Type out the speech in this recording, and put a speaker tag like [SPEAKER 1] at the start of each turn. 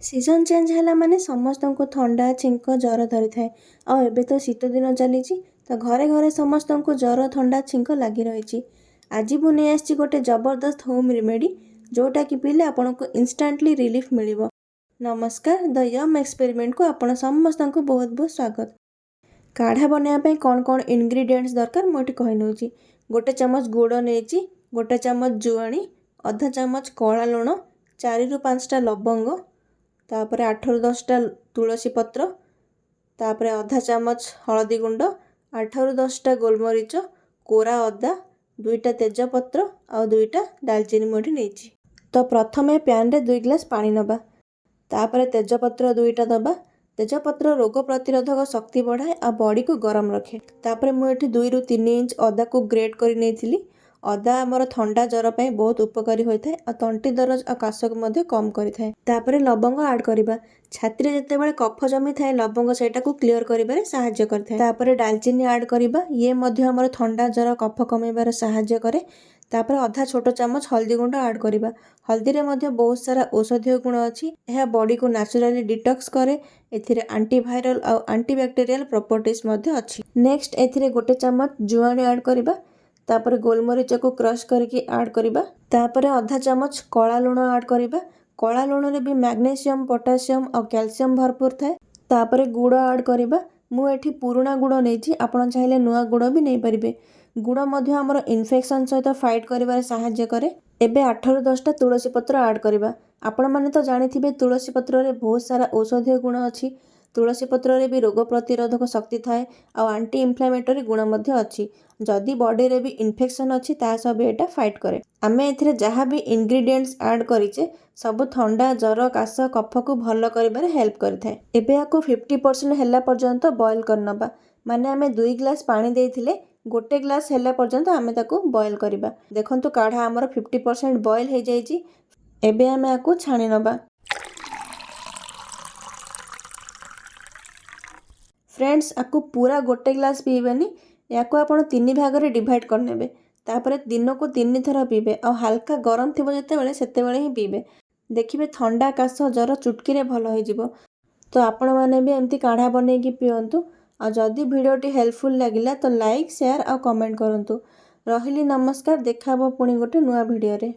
[SPEAKER 1] Season change है माने समस्त को थंडा छिंक जर धरी थाए आबे तो शीत दिन चली तो घरे घरे समस्त को जर थंडा छिंक लगी रही। आज मुझे गोटे जबरदस्त होम रेमेडी जोटा कि पीले आपन को इंस्टांटली रिलीफ मिल। नमस्कार, द यम एक्सपेरिमेंट को आपण समस्त को बहुत बहुत स्वागत। काढ़ा बनाया कौन कौन इनग्रीडियंट्स दरकार मुझे कही नौ। गोटे चमच गुड़ नहीं, गोटे चमच जुआणी, अधा चमच कला लुण, 4 ରୁ 5टा लवंग, तापर 8 ରୁ 10टा तुलसी पत्र, तापर अधा चमच हलदी गुंड, 8 ରୁ 10टा गोलमरीच, कोरा अदा, 2टा तेजपत्र और 2टा दालचीनी मुझे नहीं। तो प्रथमे पैन रे 2 ग्लास पानी नबा, तापर तेजपत्र 2टा दबा। तेजपत्र रोग प्रतिरोधक शक्ति बढ़ाए आ बॉडी को गरम रखे। तापर मुझे 2 ରୁ 3 इंच अदा को ग्रेट कर नहीं। अदा आमर ठंडा जर पर बहुत उपकारी होता है और तंटी दरज और काश को कम करें। तापर लवंग ऐड करवा। छाती में जितेबाला कफ जमी थाए लवंग सेटा को क्लीयर करिबारे सहाय्य करता है। तापर दालचीनी ऐड करवा, ये आमर ठंडा जर कफ कमेबार सहाय्य करे। तापर अधा छोट चमच हल्दी गुंड ऐड करवा। हल्दी रे मध्य बहुत सारा औषधीय गुण अच्छी, यह बॉडी को नेचुरली डिटॉक्स करे। एथिरे एंटीवायरल और एंटीबैक्टीरियल प्रॉपर्टीज मध्य अच्छी। नेक्स्ट एथिरे गोटे चमच जुआणी ऐड करवा। तापर गोलमरीच को क्रश करके ऐड करवा। तापर अधा चमच कला लुण ऐड करवा। कला लुण रे भी मैग्नीशियम, पोटासियम और कैल्शियम भरपूर थाए। तापर गुड़ ऐड करवा। मुझे पुराणा गुड़ नहीं, आपड़ चाहिए नुआ गुड़ भी नहीं पारे। गुड़ मध्य आमर इन्फेक्शन सहित फाइट कर सहाय्य करे। एबे 8 ରୁ 10टा तुलसी पत्र ऐड करवा। आपण मैंने तो जानी तुलसी पत्र रे बहुत सारा औषधीय गुण अच्छी। तुलसी पत्र रे भी रोग प्रतिरोधक शक्ति थाए और एंटी इन्फ्लेमेटरी गुण मध्य अच्छी। जदि बॉडी रे भी इन्फेक्शन अच्छी ता सब एटा फाइट करे। आमे एथिरे जहाँ भी इंग्रेडिएंट्स ऐड करिचे सब ठंडा जर काश कफ को भल करिबारे हेल्प करिथाए। एबे याको 50% हेला पर्यंत बॉयल करनबा। माने आमे 2 ग्लास पानी देइथिले, गोटे ग्लास हेला पर्यंत आमे ताको बॉयल करिबा। देखंतु काढ़ा हमर 50% बॉयल हो जाइछि। एबे आमे याको छाणी नबा। फ्रेंड्स, आपको पूरा गोटे ग्लास पीबेनी, याको आपण 3 भाग रे डिवाइड करनेबे। तापर दिन को 3 थर पीबे और हल्का गरम थिबो जेतेबेले सेतेबेले ही पीबे। देखिबे ठंडा काश जर चुटकी रे भल हो जिवो। तो आपण माने भी एमती काढ़ा बनेकी पियंतु। और जदि वीडियोटी हेल्पफुल लगिला तो लाइक, शेयर और कमेंट करंतु। रहिली नमस्कार, देखा पुणी गोटे नुआ वीडियो रे।